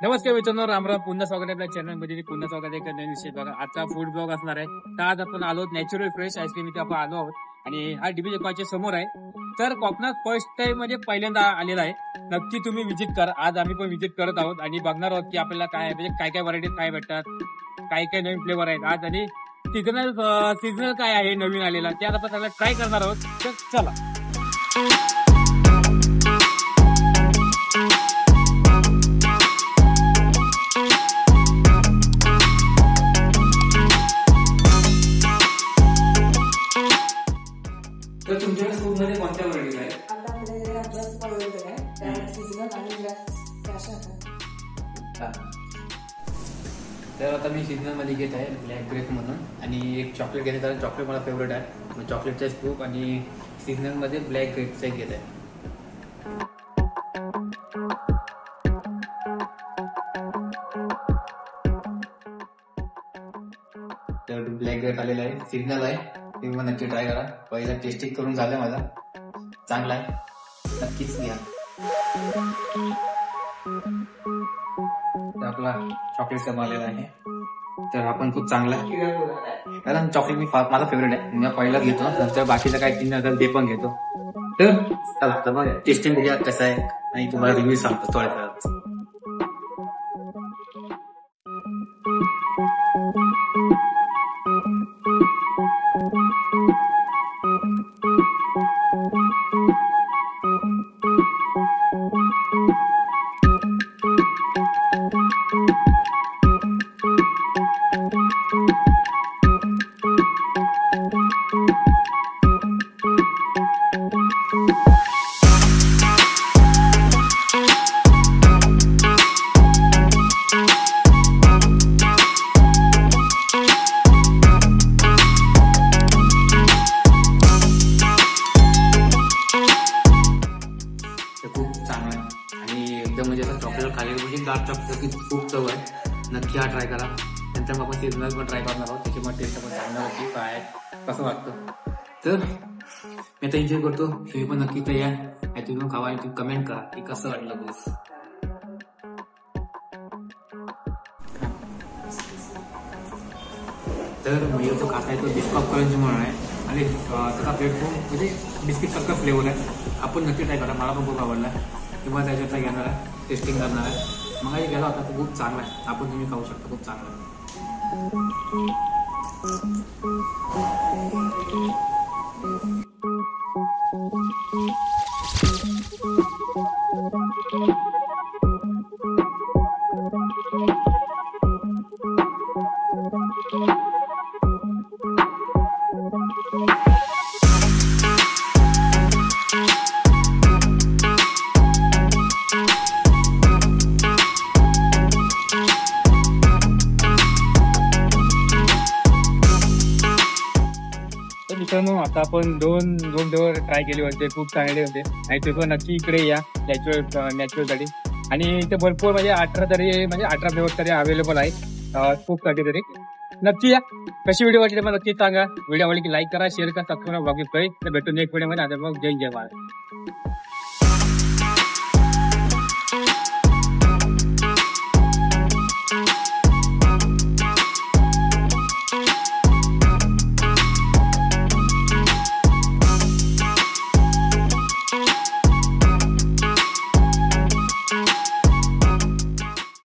नमस्कार मित्रांनो, रामराम. पुन्हा स्वागत आहे आपल्या चॅनल मध्ये. पुन्हा स्वागत आहे नवीन विषय बघा. आजचा फूड ब्लॉग असणार आहे. तर आज आपण आलो नॅचरल फ्रेश आईस्क्रीम इथे आपण आलो आहोत आणि हा डीबी जपाच्या समोर आहे. तर कोकणात फर्स्ट टाइम म्हणजे पहिल्यांदा आलेला आहे. नक्की तुम्ही व्हिजिट करा. आज आम्ही पण व्हिजिट करत आहोत आणि बघणार आहोत की आपल्याला काय म्हणजे काय काय व्हरायटी काय भेटतात, काय काय नवीन फ्लेवर आहेत आज आणि सीझनल काय आहे नवीन आलेला ते आता आपण ट्राय करणार आहोत. तर चला. तर तुमच्याकडे फूड मध्ये कोणत्या व्हरायटी आहे? आता आपल्याकडे अभ्यास अवेलेबल आहे. त्यात सीझनल आणि कॅश आहे. तर आता मी सीझनल मध्ये घेत आहे ब्लॅक ग्रेप म्हणून आणि एक चॉकलेट घेत आहे. कारण चॉकलेट मला फेवरेट आहे. मी चॉकलेटचा स्कूप आणि सीझनल मध्ये ब्लॅक ग्रेपचा घेत आहे. तर ब्लॅक ग्रेप आलेला आहे, सीझनल आहे. तुम्ही पण नक्की ट्राय करा. पहिला टेस्टिंग करून झालं माझा, चांगला आहे, नक्कीच घ्या. तर आपला चॉकलेटचा बनलेला आहे. तर आपण खूप चांगला आहे कारण चॉकलेट माझा फेवरेट आहे. मी पहिलाच घेतो, नंतर बाकीचं काय तीन नंतर ते पण घेतो. तर चला तर मग टेस्टिंग बघूया कसं आहे आणि तुम्हाला रिव्ह्यू सांगतो थोड्या वेळात. खूप चांगला आहे आणि एकदम म्हणजे असं चॉकलेट खाली म्हणजे डार्क चॉकलेट खूप चव आहे. नक्की हा ट्राय करा. नंतर मग आपण सीझनल पण ट्राय करणार आहोत. त्याच्यामुळे टेस्ट आपण सांगणार आहोत की काय कसं वाटतं. तर मी आता एन्जॉय करतो, तुम्ही पण नक्की तर या आणि तुम्ही पण खावा आणि तुम्ही कमेंट करा की कसं वाटलं बघ. तर मी जो खाता आहे तो बिस्कॉप करंजी म्हणून आहे आणि त्याचा प्लेटफॉर्म म्हणजे बिस्किट सारखा फ्लेवर आहे. आपण नक्की ट्राय करा. मला पण खूप आवडला किंवा त्याच्यातला घेणार आहे, टेस्टिंग करणार आहे. मग गेला होता तो खूप चांगला आहे. आपण तुम्ही खाऊ शकता, खूप चांगला आहे. मित्रांनो, आता आपण दोन फ्लेवर ट्राय केले होते, खूप चांगले होते आणि ते पण नक्की इकडे या नॅचरल साठी. आणि इथे भरपूर म्हणजे 18 फ्लेवर तरी अवेलेबल आहे. खूप तरी नक्की या. कशी व्हिडिओ वाटली मला नक्की सांगा. व्हिडिओ आवडली की लाईक करा, शेअर करा, सबस्क्राईब करा. तर भेटून एक व्हिडिओ मध्ये. आता मग जय महाराज.